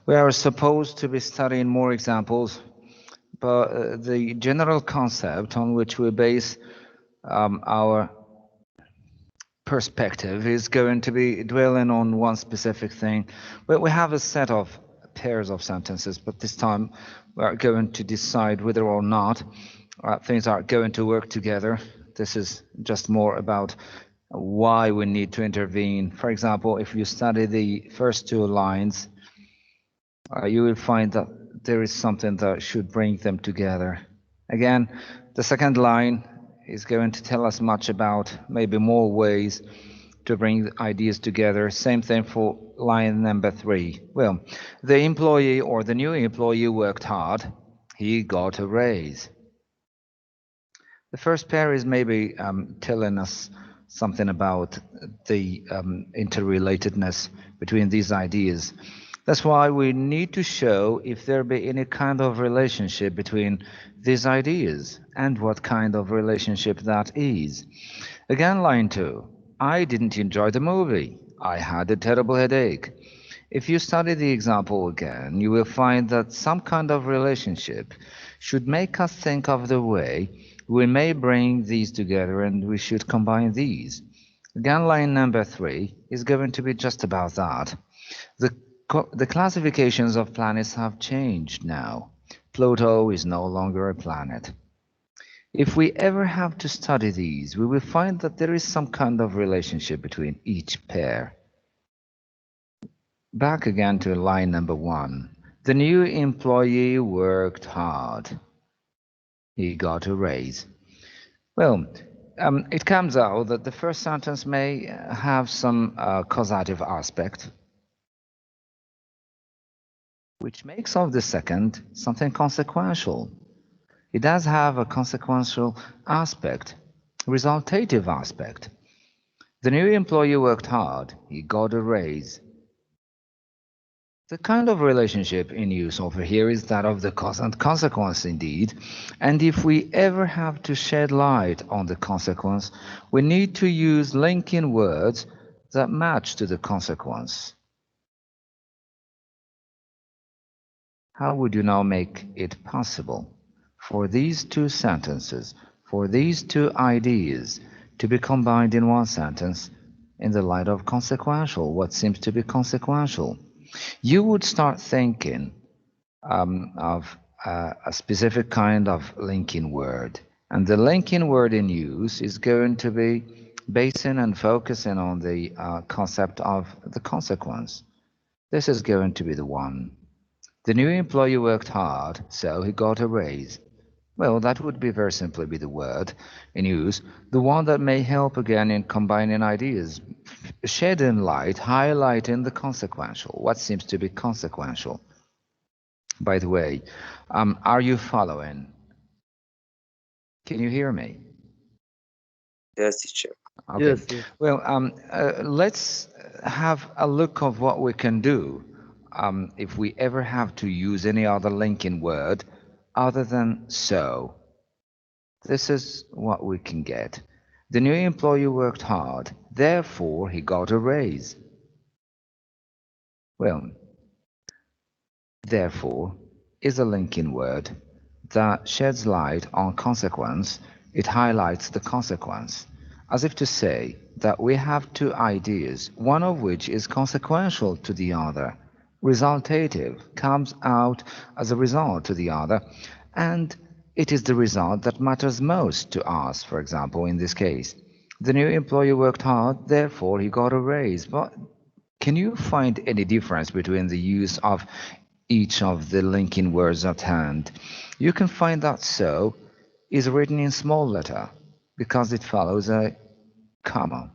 We are supposed to be studying more examples, but the general concept on which we base our perspective is going to be dwelling on one specific thing. We have a set of pairs of sentences, but this time we are going to decide whether or not things are going to work together. This is just more about why we need to intervene. For example, if you study the first two lines, you will find that there is something that should bring them together. Again, the second line is going to tell us much about maybe more ways to bring ideas together. Same thing for line number 3. Well, the employee or the new employee worked hard. He got a raise. The first pair is maybe telling us something about the interrelatedness between these ideas. That's why we need to show if there be any kind of relationship between these ideas and what kind of relationship that is. Again, line 2. I didn't enjoy the movie. I had a terrible headache. If you study the example again, you will find that some kind of relationship should make us think of the way we may bring these together, and we should combine these. Again, line number 3 is going to be just about that. The classifications of planets have changed now. Pluto is no longer a planet. If we ever have to study these, we will find that there is some kind of relationship between each pair. Back again to line number 1. The new employee worked hard. He got a raise. Well, it comes out that the first sentence may have some causative aspect, which makes of the second something consequential. It does have a consequential aspect, resultative aspect. The new employee worked hard. He got a raise. The kind of relationship in use over here is that of the cause and consequence indeed, and if we ever have to shed light on the consequence, we need to use linking words that match to the consequence. How would you now make it possible for these two sentences, for these two ideas, to be combined in one sentence in the light of consequential, what seems to be consequential? You would start thinking of a specific kind of linking word. And the linking word in use is going to be basing and focusing on the concept of the consequence. This is going to be the one. The new employee worked hard, so he got a raise. Well, that would be very simply be the word in use, the one that may help again in combining ideas, shedding light, highlighting the consequential, what seems to be consequential. By the way, are you following? Can you hear me? Yes, teacher. Okay. Yes. Well, let's have a look of what we can do if we ever have to use any other linking word other than so. This is what we can get. The new employee worked hard, therefore he got a raise. Well, therefore is a linking word that sheds light on consequence. It highlights the consequence, as if to say that we have two ideas, one of which is consequential to the other, resultative, comes out as a result to the other, and it is the result that matters most to us. For example, in this case, the new employee worked hard, therefore he got a raise. But can you find any difference between the use of each of the linking words at hand? You can find that so is written in small letter because it follows a comma.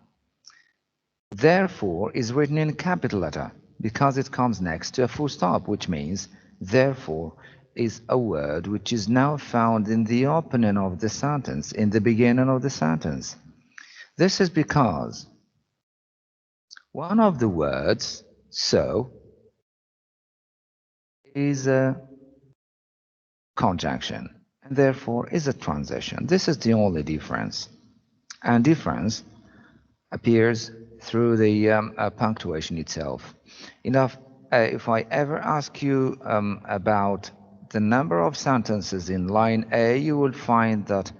Therefore is written in capital letter because it comes next to a full stop, which means therefore is a word which is now found in the opening of the sentence, in the beginning of the sentence. This is because one of the words, so, is a conjunction and therefore is a transition. This is the only difference. And difference appears through the punctuation itself. if I ever ask you about the number of sentences in line A, you will find that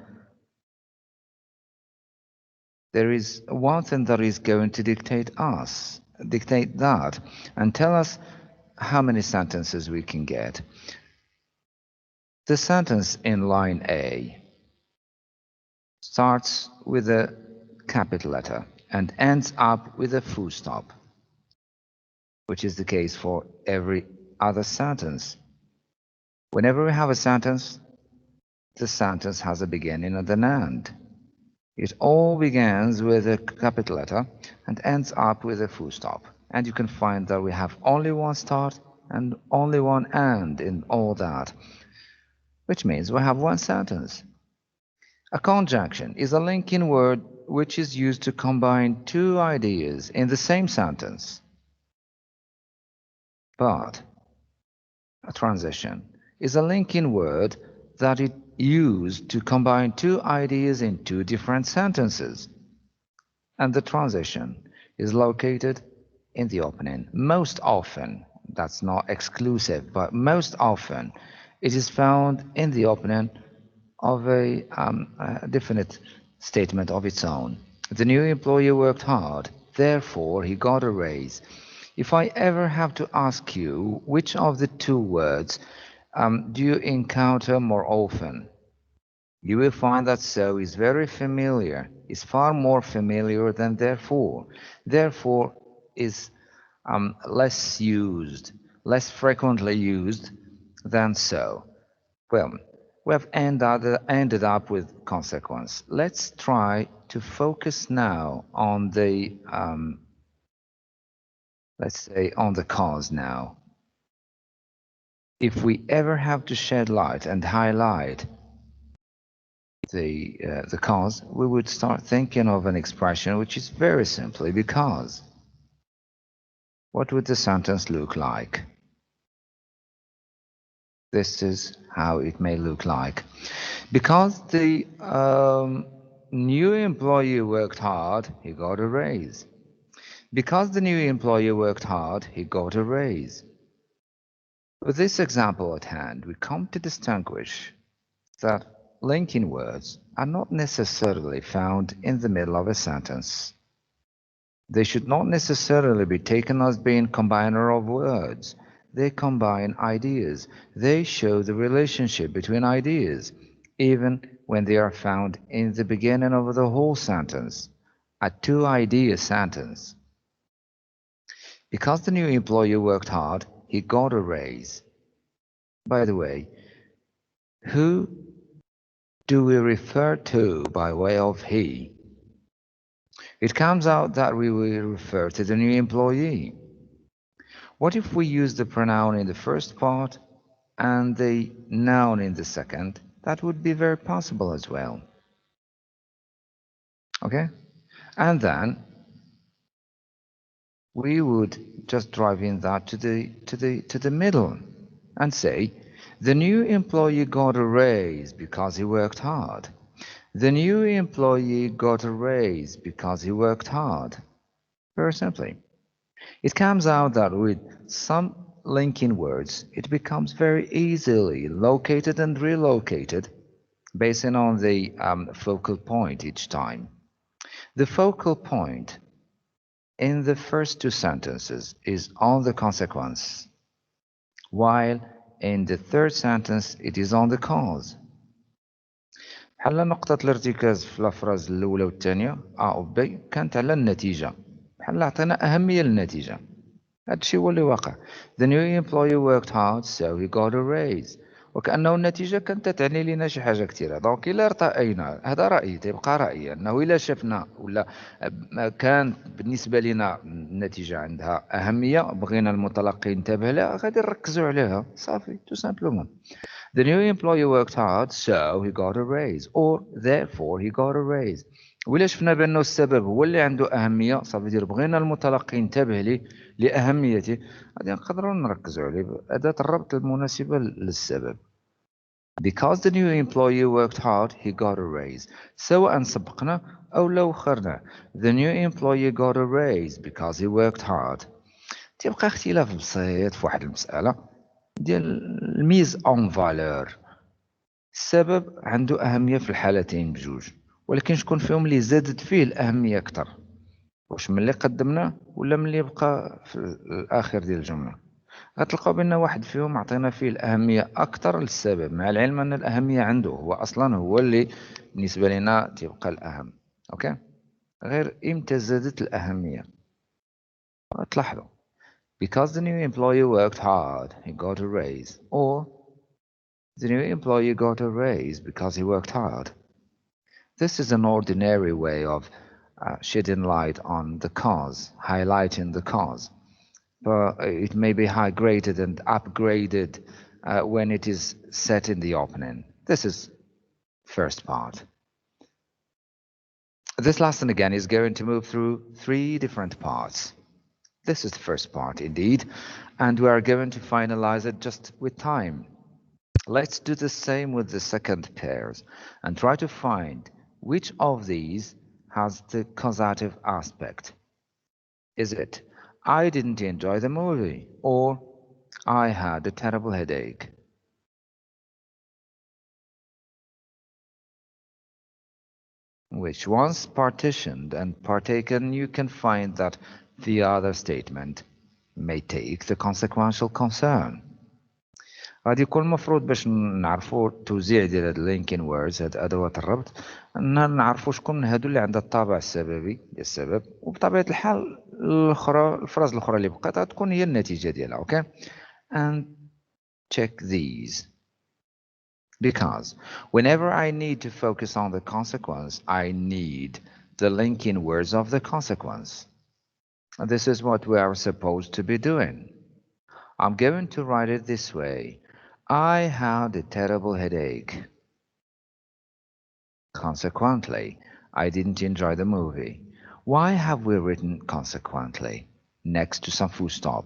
there is one thing that is going to dictate that, and tell us how many sentences we can get. The sentence in line A starts with a capital letter and ends up with a full stop, which is the case for every other sentence. Whenever we have a sentence, the sentence has a beginning and an end. It all begins with a capital letter and ends up with a full stop. And you can find that we have only one start and only one end in all that, which means we have one sentence. A conjunction is a linking word which is used to combine two ideas in the same sentence. But a transition is a linking word that is used to combine two ideas in two different sentences. And the transition is located in the opening. Most often, that's not exclusive, but most often it is found in the opening of a definite statement of its own. The new employee worked hard, therefore he got a raise. If I ever have to ask you which of the two words do you encounter more often, you will find that so is very familiar, is far more familiar than therefore. Therefore is less used, less frequently used than so. Well, we have ended up with consequence. Let's try to focus now on the, let's say, on the cause now. If we ever have to shed light and highlight the cause, we would start thinking of an expression which is very simply because. What would the sentence look like? This is how it may look like. Because the new employee worked hard, he got a raise. Because the new employee worked hard, he got a raise. With this example at hand, we come to distinguish that linking words are not necessarily found in the middle of a sentence. They should not necessarily be taken as being combiner of words. They combine ideas. They show the relationship between ideas, even when they are found in the beginning of the whole sentence, a two-idea sentence. Because the new employee worked hard, he got a raise. By the way, who do we refer to by way of he? It comes out that we will refer to the new employee. What if we use the pronoun in the first part and the noun in the second? That would be very possible as well. Okay? And then we would just drive in that to the middle and say, the new employee got a raise because he worked hard. The new employee got a raise because he worked hard. Very simply. It comes out that with some linking words, it becomes very easily located and relocated based on the focal point each time. The focal point in the first two sentences is on the consequence, while in the third sentence it is on the cause. بحال نقطة الارتكاز في الأفراز الأولى والثانية A و B كانت على النتيجة، بحال عطينا أهمية للنتيجة. هادشي هو اللي واقع. The new employee worked hard so he got a raise. وكأنه النتيجة كانت تعني لنا شي حاجة كثيرة. دونك إلا ارتأينا، هذا رأيي تيبقى رأيي، أنه إلا شفنا ولا كان بالنسبة لنا النتيجة عندها أهمية بغينا المتلقي ينتبه لها، غادي نركزوا عليها صافي tout simplement. The new employee worked hard so he got a raise or therefore he got a raise. وإلا شفنا بأنه السبب هو اللي عنده أهمية صافي دير بغينا المتلقي ينتبه ليه لأهميته، غادي نقدروا نركزوا عليه بأداة الربط المناسبة للسبب. Because the new employee worked hard, he got a raise. سواء سبقنا أو لو أخرنا. The new employee got a raise because he worked hard. تيبقى اختلاف بسيط في واحد المسألة ديال الميز اون فالور. السبب عنده أهمية في الحالتين بجوج، ولكن شكون فيهم اللي زادت فيه الأهمية أكثر؟ واش من اللي قدمنا ولا من اللي بقى في الآخر ديال الجملة؟ غتلقاو بأن واحد فيهم عطينا فيه الأهمية أكثر للسبب، مع العلم أن الأهمية عنده هو أصلا هو اللي بالنسبة لنا تيبقى الأهم. أوكي، غير إمتى زادت الأهمية؟ تلاحظوا because the new employee worked hard he got a raise, or the new employee got a raise because he worked hard. This is an ordinary way of shedding light on the cause, highlighting the cause. But it may be high-graded and upgraded when it is set in the opening. This is first part. This lesson again is going to move through 3 different parts. This is the first part indeed, and we are going to finalize it just with time. Let's do the same with the second pairs and try to find which of these has the causative aspect. Is it I didn't enjoy the movie, or I had a terrible headache? Which once partitioned and partaken, you can find that the other statement may take the consequential concern. غادي يكون المفروض باش نعرفوا التوزيع ديال هاد اللينكين ووردز، هاد ادوات الربط، ان نعرفوا شكون من هادو اللي عندها الطابع السببي ديال السبب، وبطبيعه الحال الاخرى الفراز الاخرى اللي بقات غتكون هي النتيجه ديالها. اوكي، and check these because whenever I need to focus on the consequence, I need the linking words of the consequence. And this is what we are supposed to be doing. I'm going to write it this way. I had a terrible headache. Consequently, I didn't enjoy the movie. Why have we written consequently next to some full stop?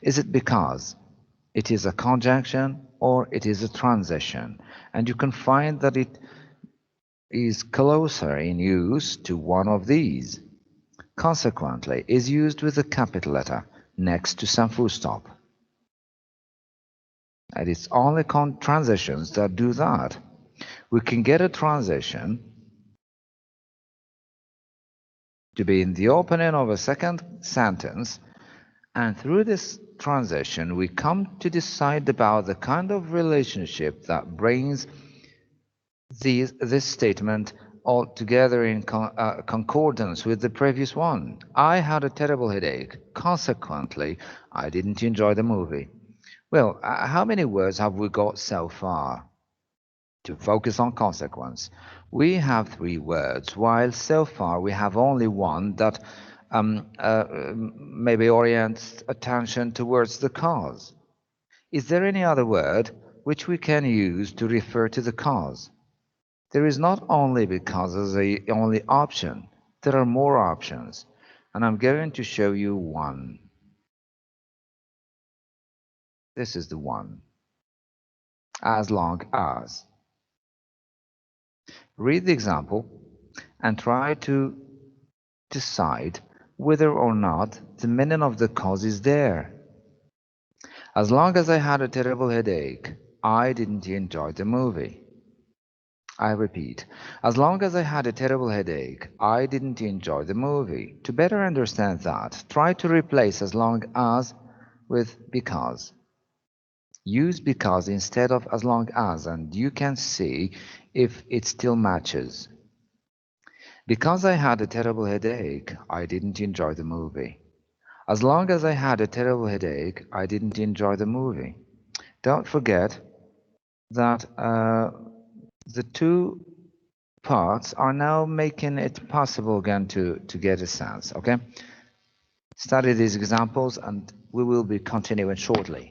Is it because it is a conjunction or it is a transition? And you can find that it is closer in use to one of these. Consequently is used with a capital letter next to some full stop. And it's only transitions that do that. We can get a transition to be in the opening of a second sentence, and through this transition we come to decide about the kind of relationship that brings this statement all together in concordance with the previous one. I had a terrible headache. Consequently, I didn't enjoy the movie. Well, how many words have we got so far? To focus on consequence, we have 3 words, while so far we have only one that maybe orients attention towards the cause. Is there any other word which we can use to refer to the cause? There is not only because as the only option, there are more options, and I'm going to show you one. This is the one. As long as. Read the example and try to decide whether or not the meaning of the cause is there. As long as I had a terrible headache, I didn't enjoy the movie. I repeat, as long as I had a terrible headache, I didn't enjoy the movie. To better understand that, try to replace as long as with because. Use because instead of as long as, and you can see if it still matches. Because I had a terrible headache, I didn't enjoy the movie. As long as I had a terrible headache, I didn't enjoy the movie. Don't forget that the 2 parts are now making it possible again to get a sense. Okay? Study these examples and we will be continuing shortly.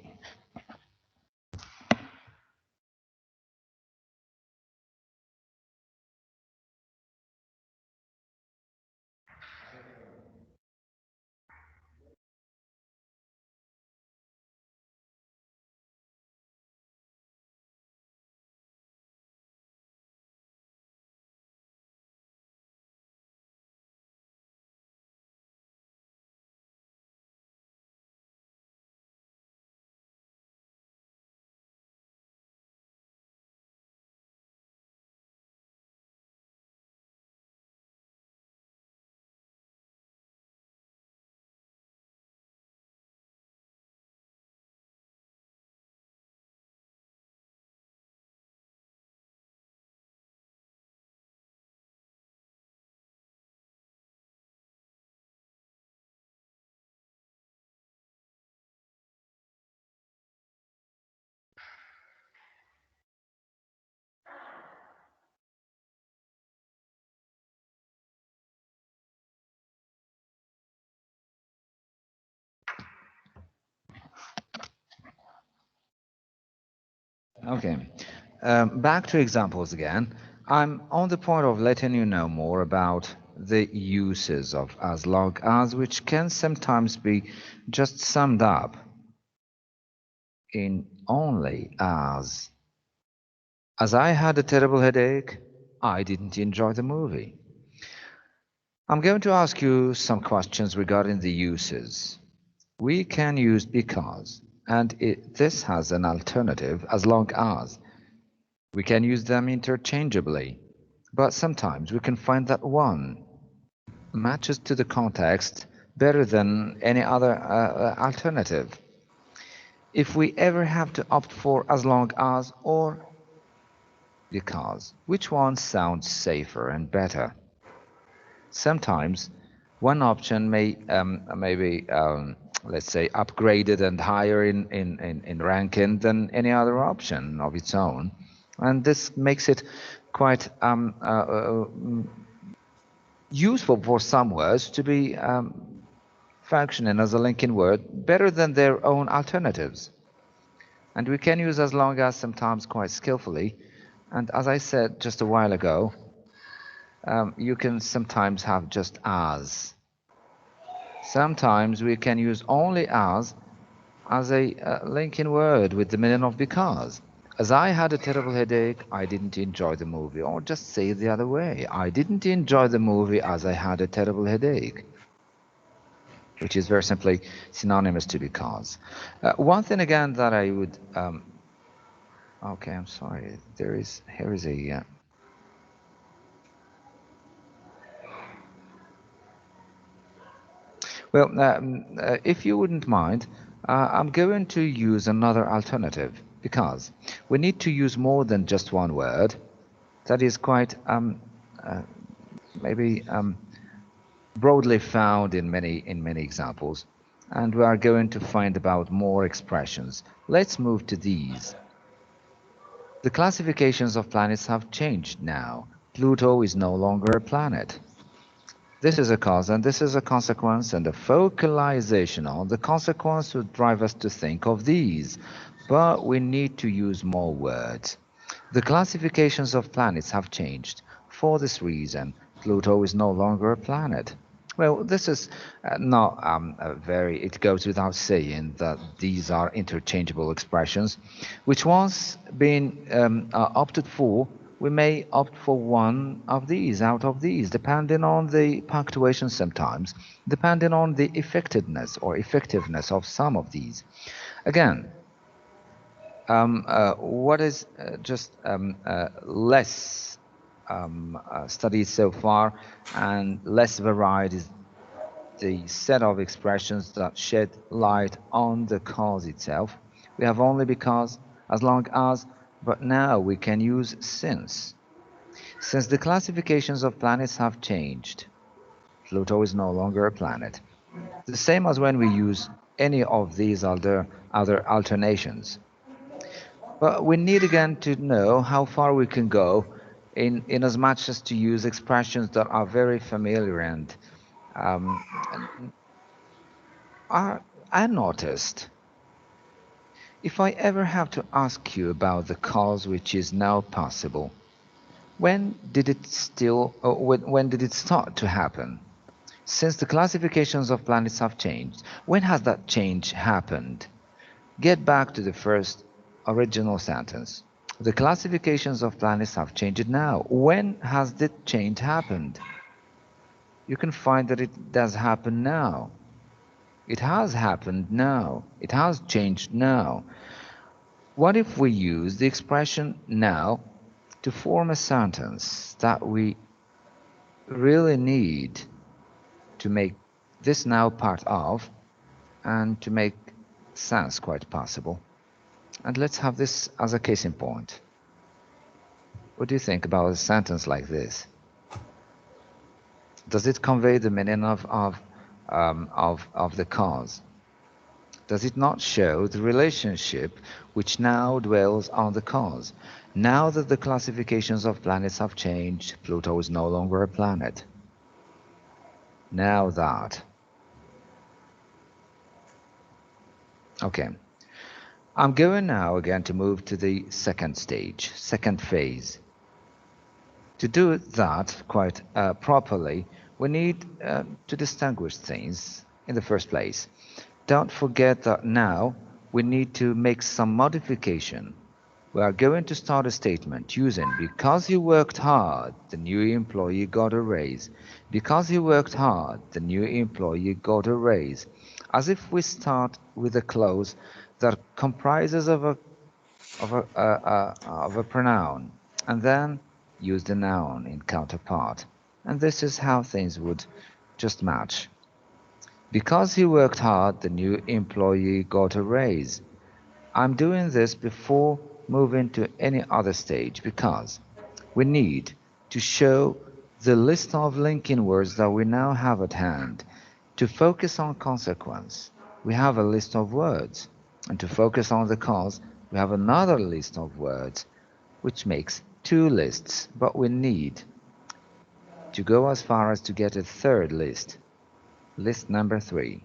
Okay. Back to examples again. I'm on the point of letting you know more about the uses of as long as, which can sometimes be just summed up in only as. As I had a terrible headache, I didn't enjoy the movie. I'm going to ask you some questions regarding the uses. We can use because, and this has an alternative as long as. We can use them interchangeably, but sometimes we can find that one matches to the context better than any other alternative. If we ever have to opt for as long as or because, which one sounds safer and better? Sometimes one option may maybe let's say upgraded and higher in ranking than any other option of its own, and this makes it quite useful for some words to be functioning as a linking word better than their own alternatives. And we can use as long as sometimes quite skillfully, and as I said just a while ago, you can sometimes have just as. Sometimes we can use only as a linking word with the meaning of because. As I had a terrible headache, I didn't enjoy the movie. Or just say it the other way. I didn't enjoy the movie as I had a terrible headache, which is very simply synonymous to because. One thing again that I would... okay, I'm sorry. Here is a... well, if you wouldn't mind, I'm going to use another alternative because we need to use more than just one word. That is quite maybe broadly found in many examples, and we are going to find about more expressions. Let's move to these. The classifications of planets have changed now. Pluto is no longer a planet. This is a cause and this is a consequence, and the focalization on the consequence would drive us to think of these, but we need to use more words. The classifications of planets have changed. For this reason, Pluto is no longer a planet. Well, this is not it goes without saying that these are interchangeable expressions, which once been opted for, we may opt for one of these out of these, depending on the punctuation sometimes, depending on the effectiveness of some of these. Again, what is just less studied so far and less varied is the set of expressions that shed light on the cause itself. We have only because, as long as, but now we can use since. Since the classifications of planets have changed, Pluto is no longer a planet. The same as when we use any of these other alternations. But we need again to know how far we can go in as much as to use expressions that are very familiar and are I noticed. If I ever have to ask you about the cause which is now possible, when did it when did it start to happen? Since the classifications of planets have changed, when has that change happened? Get back to the first original sentence. The classifications of planets have changed now. When has that change happened? You can find that it does happen now. It has happened now. It has changed now. What if we use the expression now to form a sentence that we really need to make this now part of and to make sense quite possible? And let's have this as a case in point. What do you think about a sentence like this? Does it convey the meaning of the cause? Does it not show the relationship which now dwells on the cause? Now that the classifications of planets have changed, Pluto is no longer a planet. Now that. Okay. I'm going now again to move to the second stage, second phase. To do that quite properly, we need to distinguish things in the first place. Don't forget that now we need to make some modification. We are going to start a statement using because he worked hard, the new employee got a raise. Because he worked hard, the new employee got a raise. As if we start with a clause that comprises of a pronoun and then use the noun in counterpart. And this is how things would just match. Because he worked hard, the new employee got a raise. I'm doing this before moving to any other stage because we need to show the list of linking words that we now have at hand. To focus on consequence, we have a list of words. And to focus on the cause, we have another list of words, which makes two lists. But we need to go as far as to get a third list, list number 3.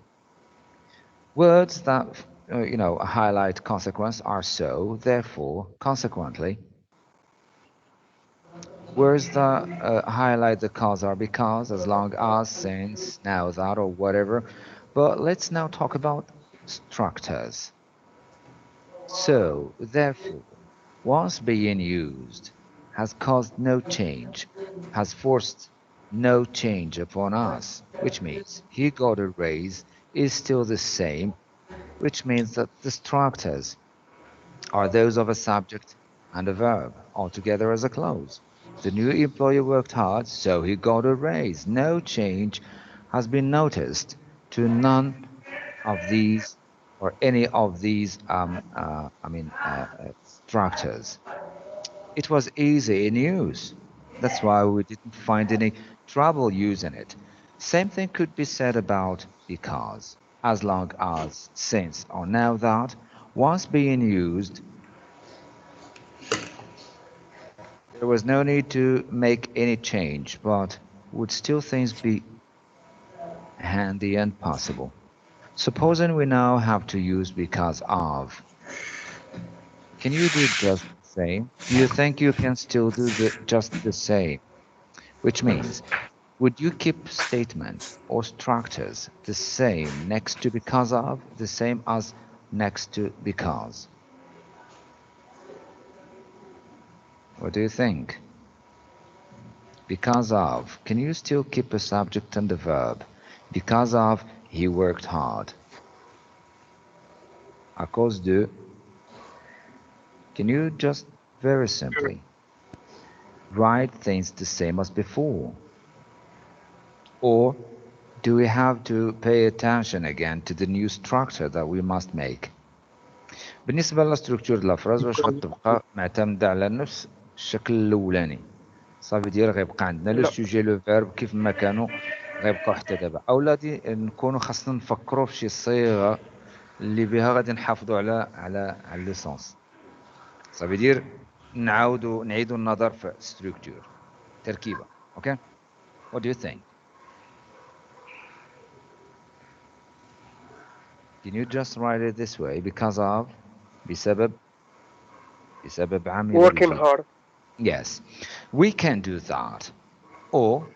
Words that highlight consequence are so, therefore, consequently. Words that highlight the cause are because, as long as, since, now that, or whatever. But let's now talk about structures. So, therefore, once being used, has caused no change, has forced no change upon us, which means he got a raise is still the same, which means that the structures are those of a subject and a verb, altogether as a clause. The new employee worked hard, so he got a raise. No change has been noticed to none of these or any of these structures. It was easy in use. That's why we didn't find any trouble using it. Same thing could be said about because, as long as, since, or now that, once being used, there was no need to make any change, but would still things be handy and possible? Supposing we now have to use because of, can you do just the same? Do you think you can still do just the same? Which means, would you keep statements or structures the same next to because of, the same as next to because? What do you think? Because of, can you still keep a subject and a verb? Because of, he worked hard. À cause de, can you just very simply write things the same as before? Or do we have to pay attention again to the new structure that we must make? بالنسبة للستركتور ديال لافراز واش غتبقى معتمدة على نفس الشكل الأولاني صافي ديال غيبقى عندنا لو لا سوجي لو فيرب كيف ما كانوا غيبقاو حتى دابا اولا دي نكونوا خاصنا نفكروا في شي صيغة اللي بها غادي نحافظوا على ليسونس صافي دير نعيدوا النظر في ستركتور تركيبة اوكي what do you think can you just write it this way because of بسبب عامل working الجد hard. yes we can do that or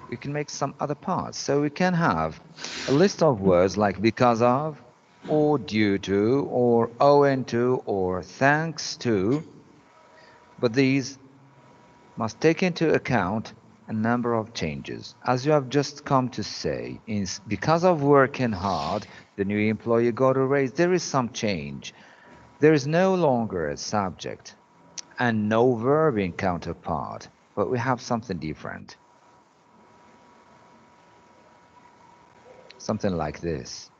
we can make some other parts. So we can have a list of words like because of, or due to, or owing to, or thanks to, but these must take into account a number of changes. As you have just come to say, because of working hard, the new employee got a raise. There is some change. There is no longer a subject and no verb in counterpart, but we have something different. Something like this.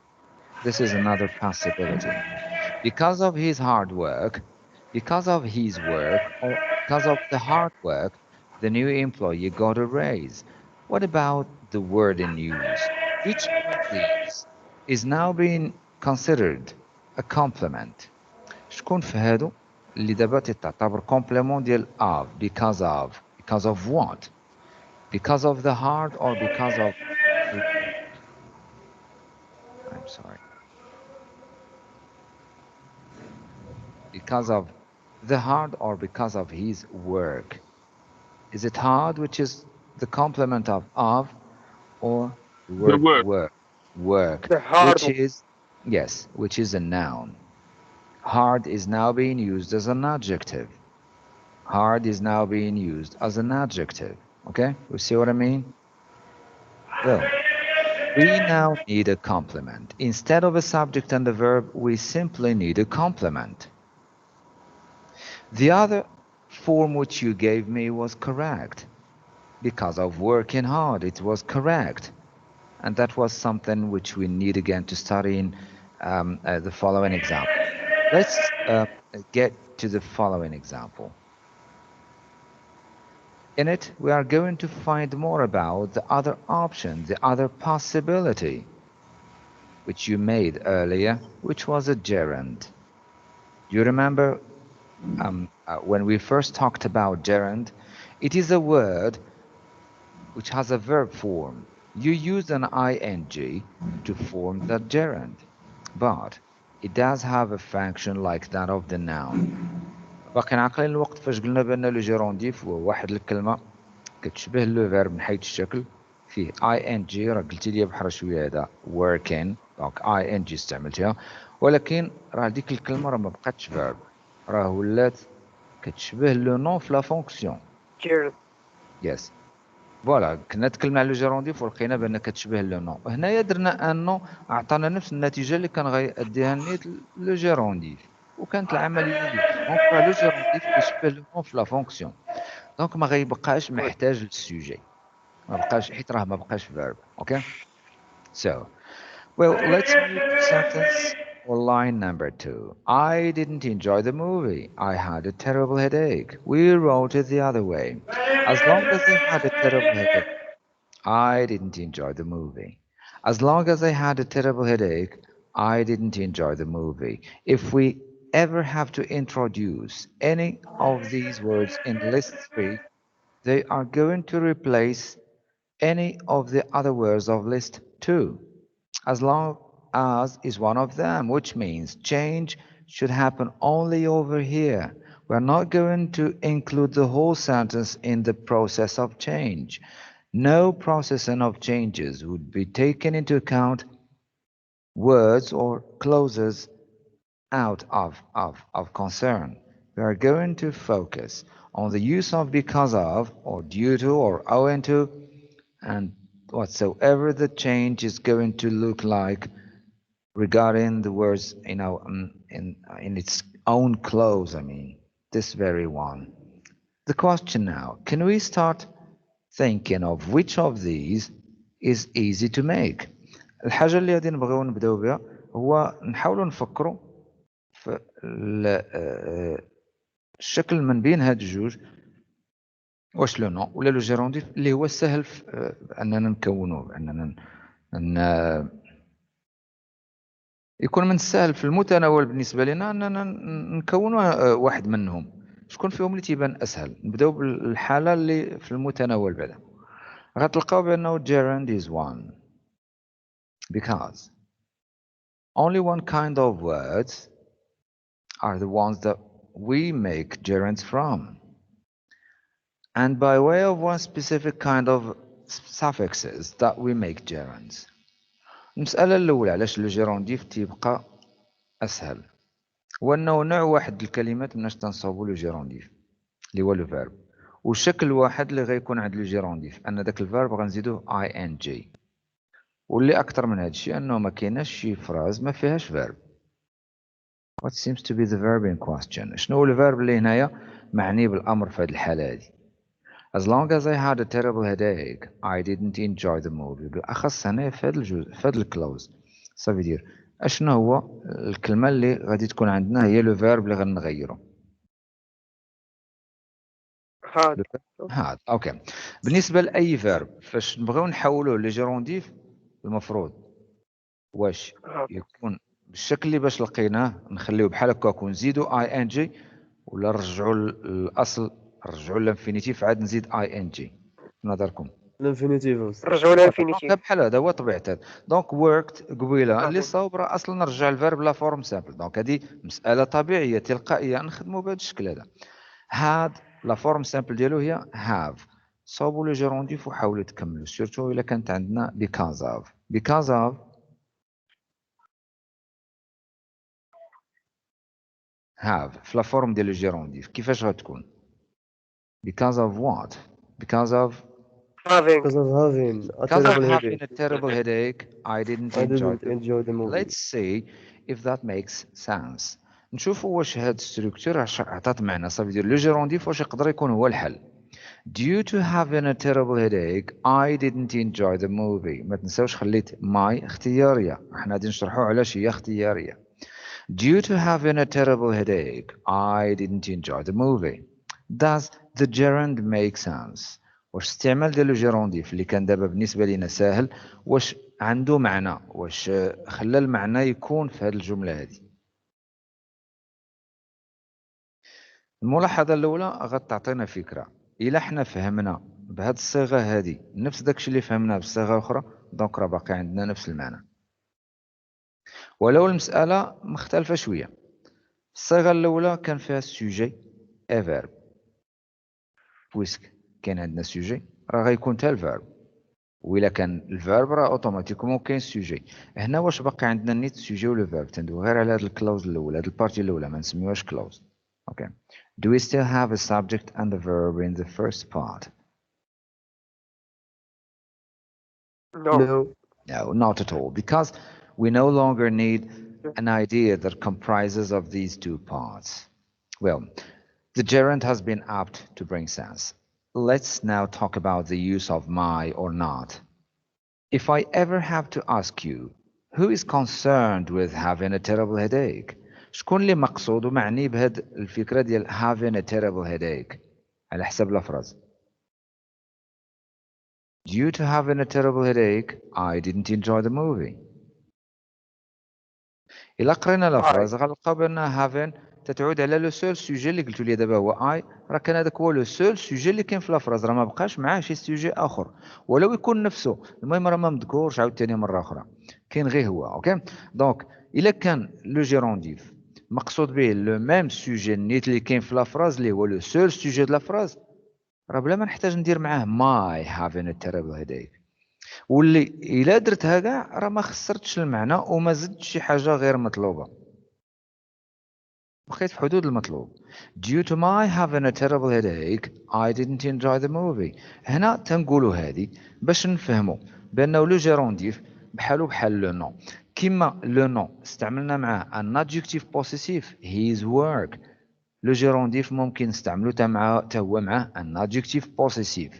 This is another possibility. Because of his hard work, because of his work, or because of the hard work, the new employee got a raise. What about the word in use? Which of these is now being considered a complement? شكون في هادو اللي دابا تتعتبر complement ديال of because of what? Because of the hard or because of the I'm sorry. because of the hard or because of his work? Is it hard, which is the complement of, or the The word work. work? Work, The hard which one. is, yes, which is a noun. Hard is now being used as an adjective. Hard is now being used as an adjective. Okay, you see what I mean? Well, we now need a complement. Instead of a subject and a verb, we simply need a complement. The other form which you gave me was correct. Because of working hard, it was correct. And that was something which we need again to study in the following example. Let's get to the following example. In it, we are going to find more about the other option, the other possibility, which you made earlier, which was a gerund. Do you remember when we first talked about gerund? It is a word which has a verb form. You use an ing to form that gerund, but it does have a function like that of the noun. باقي عاقلين الوقت فاش قلنا بان لو جيرونديف هو واحد الكلمه كتشبه لو فيرب من حيث الشكل فيه اي ان جي، راه قلتي لي بحال شويه هذا working دونك اي ان جي استعملتيها، ولكن راه ديك الكلمه راه ما بقاتش فيرب، راه ولات كتشبه لو نون في لا فونكسيون. Gerald. يس فوالا، كنا تكلمنا على لو جيرونديف ولقينا بان كتشبه لو نون، هنايا درنا ان نون عطانا نفس النتيجه اللي كان غيأديها نيت لو جيرونديف، وكانت العمليه ديك دونك راه لو جيرونديف كيشبه لو نون في لا فونكسيون، دونك ما غيبقاش Oui. محتاج للسوجي، ما بقاش حيت راه ما بقاش فيرب. اوكي so well, let's move to sentence or line number 2. I didn't enjoy the movie. I had a terrible headache. We wrote it the other way. As long as I had a terrible headache, I didn't enjoy the movie. As long as I had a terrible headache, I didn't enjoy the movie. If we ever have to introduce any of these words in list 3, they are going to replace any of the other words of list 2. As long as is one of them, which means change should happen only over here. We're not going to include the whole sentence in the process of change. No processing of changes would be taken into account words or clauses out of concern. We are going to focus on the use of because of or due to or owing to and whatsoever the change is going to look like regarding the words, in its own clause. I mean, this very one. The question now: can we start thinking of which of these is easy to make? الحاجة اللي غادي نبغيو نبداو بها هو نحاولوا نفكروا في الشكل من بين هاد الجوج، واش لو نون ولا لو جيرونديف اللي هو سهل اننا نكونوه، اننا يكون من السهل في المتناول بالنسبه لنا اننا نكونوا واحد منهم. شكون فيهم اللي تيبان اسهل؟ نبداو بالحاله اللي في المتناول بعدا. غتلقاو بانه gerund is one because only one kind of words are the ones that we make gerunds from, and by way of one specific kind of suffixes that we make gerunds. المسألة الأولى علاش لو جيرونديف تيبقى أسهل هو أنه نوع واحد الكلمات مناش تنصوبو لو جيرونديف اللي هو لو فيرب، وشكل واحد اللي غيكون عند لو جيرونديف أن داك الفيرب غنزيدوه اي ان جي، واللي أكثر من هادشي أنه ما كايناش شي فراز ما فيهاش فيرب. What seems to be the verb in question؟ شنو هو الفيرب اللي هنايا معني بالأمر في هاد الحالة هادي؟ As long as I had a terrible headache, I didn't enjoy the movie. بالأخص هنا في هاد الجزء في هاد الكلوز صافي دير اشنو هو الكلمة اللي غادي تكون عندنا هي لو فيرب اللي غنغيرو. Hard. هاد اوكي. بالنسبة لأي فيرب فاش نبغيو نحولوه لجيرونديف المفروض واش يكون بالشكل اللي باش لقيناه نخليوه بحال هكاك ونزيدو اي ان جي، ولا نرجعوا للاصل نرجعوا للانفينيتيف عاد نزيد اي ان جي؟ نظركم الانفينيتيف. رجعوا لها انفينيتيف. بحال هذا هو طبيعة هذا. دونك worked قبيله اللي صاوب راه اصلا نرجع الفيرب لا فورم سامبل. دونك هذه مسألة طبيعية تلقائية نخدموا بهذا الشكل هذا. had لا فورم سامبل ديالو هي have. صاوبوا لو جيرونديف وحاولوا تكملوا سيرتو الا كانت عندنا because of have في لا فورم ديال لو جيرونديف كيفاش غتكون؟ because of what? because of having having a terrible headache I didn't enjoy the movie. let's see if that makes sense. نشوفوا واش هاد الستركتور عطات معنا صافي ديال لو جيرونديف واش يقدر يكون هو الحل. due to having a terrible headache I didn't enjoy the movie. ما تنساوش خليت my اختيارية. احنا غادي نشرحوا علاش هي اختيارية. due to having a terrible headache I didn't enjoy the movie. does the gerund make sense؟ واش استعمال ديال لو جيرونديف اللي كان دابا بالنسبه لينا ساهل واش عنده معنى؟ واش خلى المعنى يكون في هذه الجمله هذه؟ الملاحظه الاولى غتعطينا فكره. الا حنا فهمنا بهذه الصيغه هذه نفس داكشي اللي فهمناه بالصيغه الاخرى دونك راه باقي عندنا نفس المعنى ولو المساله مختلفه شويه. الصيغه الاولى كان فيها السوجي اي فيرب بويسك كاين عندنا سوجي راه غيكون حتى الفيرب وإلا كان الفيرب راه اوتوماتيكومون كاين سوجي. هنا واش باقي عندنا نيت سوجي ولا فيرب؟ تندوي غير على هاد الكلوز الاول هاد البارتي الاولى ما نسميوهاش كلوز. اوكي. Do we still have a subject and a verb in the first part? No, not at all, because we no longer need an idea that comprises of these two parts. Well, the gerund has been apt to bring sense. Let's now talk about the use of my or not. If I ever have to ask you, who is concerned with having a terrible headache? شكون اللي مقصود ومعني بهاد الفكرة ديال having a terrible headache على حسب الأفراز. Due to having a terrible headache, I didn't enjoy the movie. إلا قرينا الأفراز غنلقاو بأن having تتعود على لو سول سوجي اللي قلتو لي دابا هو اي. راه كان هذاك هو لو سول سوجي اللي كاين في لافراز راه ما بقاش معاه شي سوجي اخر ولو يكون نفسه. المهم راه ما مذكورش عاوتاني مره اخرى كاين غير هو. اوكي. دونك الا كان لو جيرونديف مقصود به لو ميم سوجي نيت اللي كاين في لافراز اللي هو لو سول سوجي د لافراز راه بلا ما نحتاج ندير معاه ماي هافين ا تيربل هيديك واللي الا درتها كاع راه ما خسرتش المعنى وما زدتش شي حاجه غير مطلوبه بقيت في حدود المطلوب. Due to my having a terrible headache I didn't enjoy the movie. هنا تنقولوا هذه باش نفهموا بانه لو جيرونديف بحالو بحال لو نو. كيما لو نو استعملنا معاه ان adjective possessive his work لو جيرونديف ممكن نستعملو تا هو معاه ان adjective possessive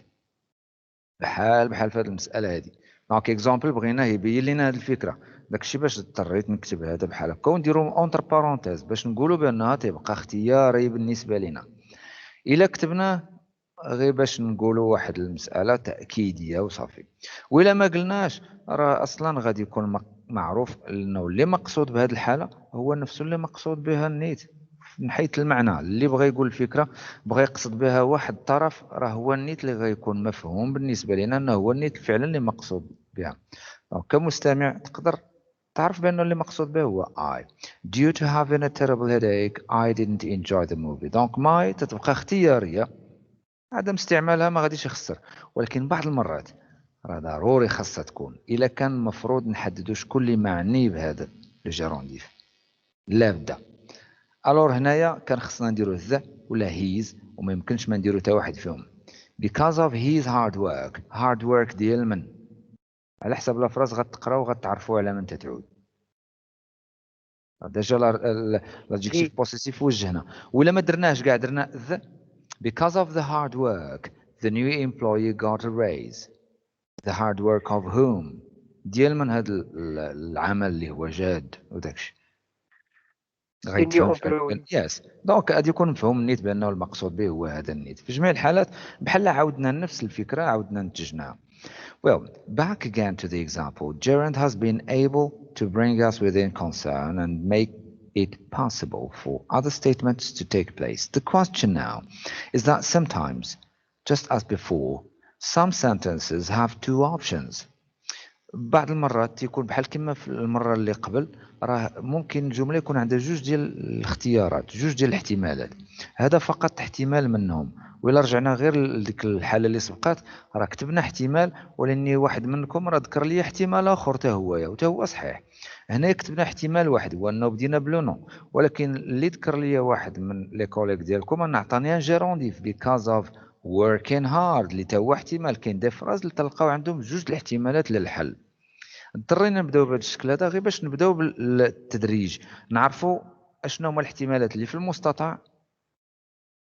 بحال في هذه المساله هذه. دونك اكزامبل بغيناه يبين لنا هذه الفكره داكشي باش اضطريت نكتب هذا بحال هكا ونديرو اونتر بارونتيز باش نقولوا بانها تيبقى اختياري بالنسبه لنا. الا كتبناه غير باش نقولوا واحد المساله تاكيديه وصافي. والا ما قلناش راه اصلا غادي يكون معروف انه اللي مقصود بهذه الحاله هو نفسه اللي مقصود بها النيت من حيث المعنى. اللي بغى يقول الفكره بغى يقصد بها واحد الطرف راه هو النيت اللي غيكون مفهوم بالنسبه لنا انه هو النيت فعلا اللي مقصود بها. دونك كمستمع تقدر تعرف بأنه اللي مقصود به هو I. Due to having a terrible headache I didn't enjoy the movie. دونك my تتبقى اختيارية عدم استعمالها ما غاديش يخسر ولكن بعض المرات راه ضروري خاصها تكون إلا كان المفروض نحددو شكون اللي معني بهذا لو جيرونديف لا بدا. الور هنايا كان خصنا نديرو ذا ولا هيز وما يمكنش ما نديرو حتى واحد فيهم. because of his hard work ديال من على حسب الافراز غتقراو وغتعرفوا على من تتعود. ديجا لادجيكتيف بوسيسيف وجهنا ولا ما درناش كاع درنا ذا. because of the hard work the new employee got a raise. the hard work of whom ديال من هذا العمل اللي هو جاد وداكشي غيتفهم يس. دونك غادي يكون مفهوم النيت بانه المقصود به هو هذا النيت. في جميع الحالات بحال عاودنا نفس الفكره عاودنا نتجناها. Well, back again to the example. Gerund has been able to bring us within concern and make it possible for other statements to take place. The question now is that sometimes, just as before, Some sentences have two options. بعض المرات تيكون بحال كما في المرة اللي قبل، راه ممكن الجملة يكون عندها جوج ديال الاختيارات، جوج ديال الاحتمالات. هذا فقط احتمال منهم. وإلا رجعنا غير لديك الحالة اللي سبقات، راه كتبنا احتمال، ولاني واحد منكم راه ذكر لي احتمال آخر حتى هو صحيح. هنا كتبنا احتمال واحد هو أنه بدينا بلو نو، ولكن اللي ذكر لي واحد من لي كوليك ديالكم أن عطاني ان جيرونديف because of working hard، اللي تا هو احتمال. كاين دي فراز اللي تلقاو عندهم جوج الاحتمالات للحل. اضطرينا نبداو بهذا الشكل هذا غير باش نبداو بالتدريج، نعرفوا اشنو هما الاحتمالات اللي في المستطاع،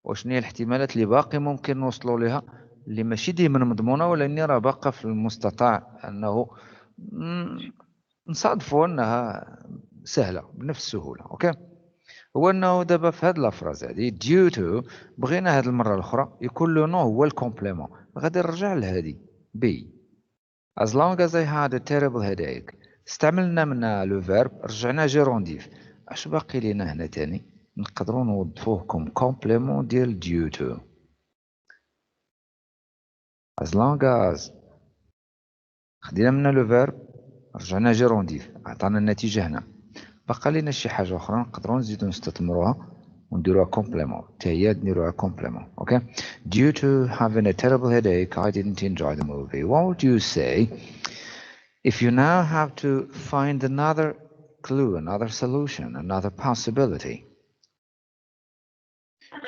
وشنو هي الاحتمالات اللي باقي ممكن نوصلوا لها، اللي ماشي ديما مضمونه ولاني راه باقا في المستطاع انه نصادفوا انها سهله بنفس السهوله. اوكي، هو انه دابا في هذه الافراز هذه due to بغينا هذه المره الاخرى يكون لو نو هو الكومبليمون. غادي نرجع لهذه بي as long as I had a terrible headache. استعملنا منها لو فيرب، رجعنا جيرونديف. اش باقي لينا هنا تاني نقدروا نوظفوه كوم كومبليمون ديال due to. as long as خدينا منها لو فيرب، رجعنا جيرونديف، عطانا النتيجه هنا. بقى لينا شي حاجه اخرى نقدروا نزيدو نستثمروها ونديروها كومبليمون، حتى هي نديروها كومبليمون. اوكي، due to having a terrible headache I didn't enjoy the movie. What would you say if you now have to find another clue, another solution, another possibility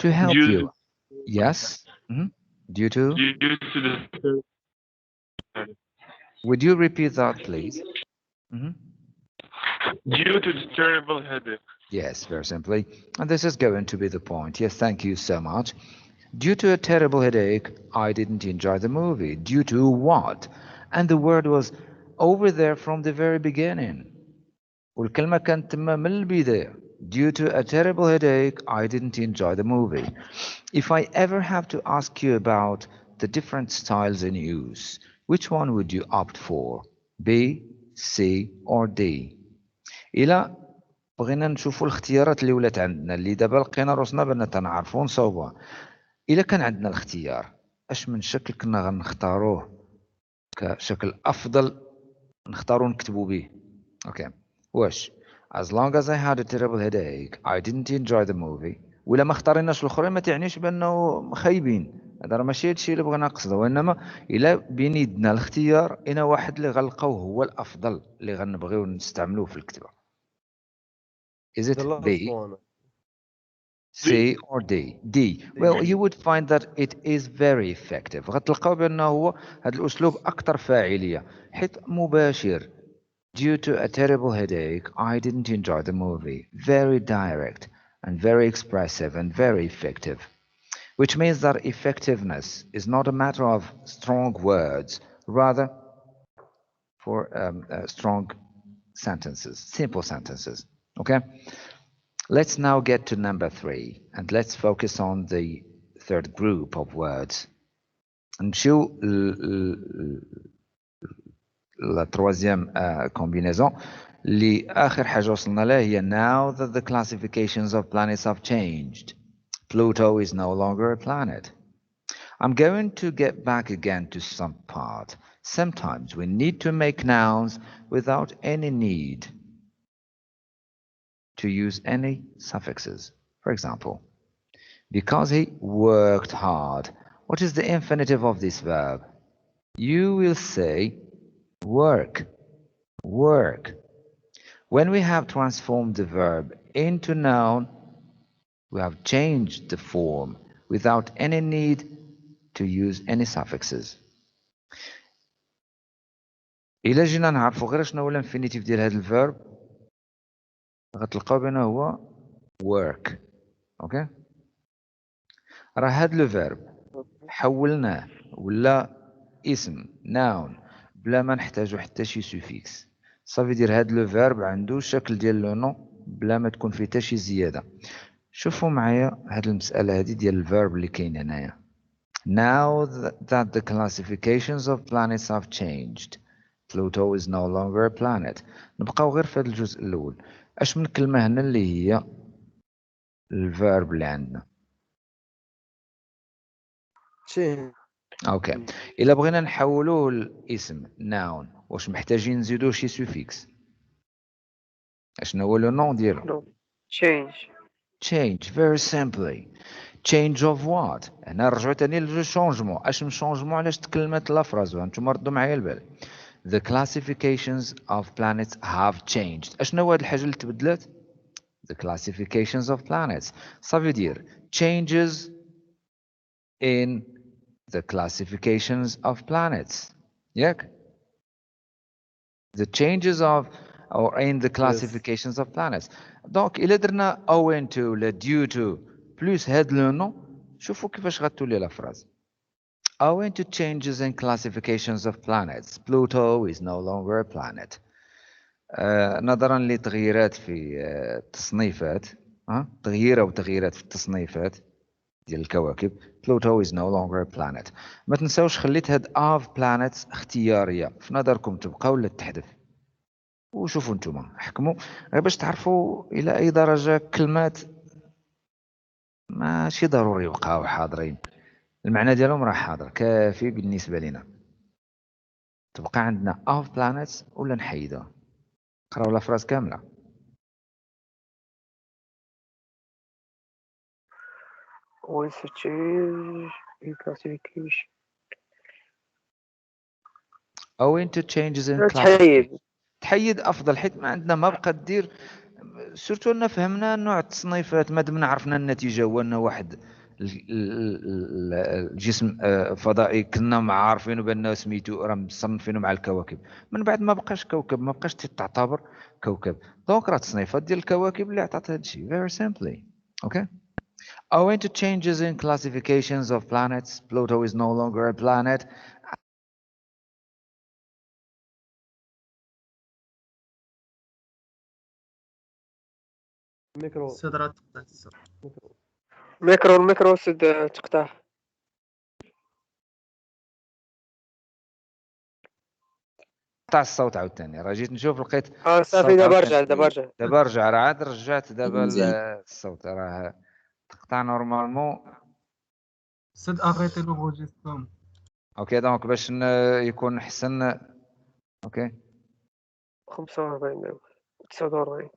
to help you? Yes. Due to. Would you repeat that, please? Due to the terrible headache. Yes, very simply. And this is going to be the point. Yes, thank you so much. Due to a terrible headache, I didn't enjoy the movie. Due to what? And the word was over there from the very beginning. والكلمة كانت تما من البداية. Due to a terrible headache, I didn't enjoy the movie. If I ever have to ask you about the different styles in use, which one would you opt for? B, C, or D? إلا بغينا نشوفوا الاختيارات اللي ولات عندنا، اللي دابا لقينا روسنا بأننا تنعرفوا نصاوبوها. إلا كان عندنا الاختيار، اش من شكل كنا غنختاروه كشكل أفضل نختارو نكتبو به؟ أوكي، واش as long as I had a terrible headache I didn't enjoy the movie. ولا ما اختاريناش الاخرين ما تعنيش بانه خايبين، هذا راه ماشي هادشي اللي بغينا نقصده، وانما الا بين يدنا الاختيار انا واحد اللي غنلقاوه هو الافضل اللي غنبغيو نستعملوه في الكتابه. Is it B, C or D? D. Well, you would find that it is very effective. غتلقاو بانه هو هذا الاسلوب اكثر فاعليه حيت مباشر. Due to a terrible headache, I didn't enjoy the movie. Very direct and very expressive and very effective. Which means that effectiveness is not a matter of strong words, rather for strong sentences, simple sentences. Okay? Let's now get to number 3 and let's focus on the third group of words. نمشيو la troisième combinaison اللي آخر حاجة وصلنا لها هي now that the classifications of planets have changed. Pluto is no longer a planet. I'm going to get back again to some part. Sometimes we need to make nouns without any need to use any suffixes. For example, because he worked hard. What is the infinitive of this verb? You will say work. Work. When we have transformed the verb into noun, we have changed the form without any need to use any suffixes. إلا جينا نعرفوا غير شنو هو الانفينيتيف ديال هذا الفيرب غتلقاو بأنه هو work. اوكي، راه هذا لو فيرب حولناه ولا اسم noun بلا ما نحتاجو حتى شي سوفيكس. صافي دير هاد لو فيرب عنده الشكل ديال لو نو بلا ما تكون فيه حتى شي زياده. شوفوا معايا هاد المساله هادي ديال الفيرب اللي كاين هنايا. Now that the classifications of planets have changed, Pluto is no longer a planet. نبقاو غير في هاد الجزء الاول. اش من كلمه هنا اللي هي الفيرب اللي عندنا؟ change. اوكي الا بغينا نحولوه لاسم ناون واش محتاجين نزيدوه شي سوفيكس؟ اشنو هو لو نون ديالو؟ change. change very simply. change of what؟ هنا نرجعو تاني للو شونجمون. اش من شونجمون علاش تكلمت لافراز وانتم ردوا معايا البال. The classifications of planets have changed. اشنو هو هاد الحاجه اللي تبدلت؟ The classifications of planets. Ça veut dire changes in the classifications of planets. ياك؟ The changes of or in the classifications of planets. Donc إلا درنا owing to ولا due to plus هاد لو نو شوفوا كيفاش غتولي لا فراز. Owing to changes in classifications of planets, Pluto is no longer a planet. نظرا لتغييرات في التصنيفات تغيير أو تغييرات في التصنيفات ديال الكواكب Pluto is no longer a planet. ما تنساوش خليت هاد of planets اختيارية في نظركم تبقى ولا تحذف وشوفوا نتوما حكموا غير باش تعرفوا إلى أي درجة كلمات ماشي ضروري يبقاو حاضرين المعنى ديالهم راه حاضر كافي بالنسبة لنا. تبقى عندنا of planets ولا نحيدوها. قراو لا فراز كاملة. With a change in classification. owing to changes in classification. تحيد. تحيد افضل حيت ما عندنا ما بقى دير سورتو ان فهمنا نوع التصنيفات ما دمنا عرفنا النتيجه هو ان واحد الجسم فضائي كنا عارفينه بانه سميتو راه مصنفينه مع الكواكب من بعد ما بقاش كوكب ما بقاش تعتبر كوكب دونك راه التصنيفات ديال الكواكب اللي عطات هذا الشيء very simply okay. Owing to changes in classifications of planets, Pluto is no longer a planet. الميكرو سد تقطع. قطع الصوت عاوتاني راه جيت نشوف لقيت صافي دابا رجع دابا رجع راه عاد رجعت دابا الصوت راه تقطع نورمالمون سد اريتي لوغوجيستوم. اوكي دونك باش يكون احسن اوكي 45 49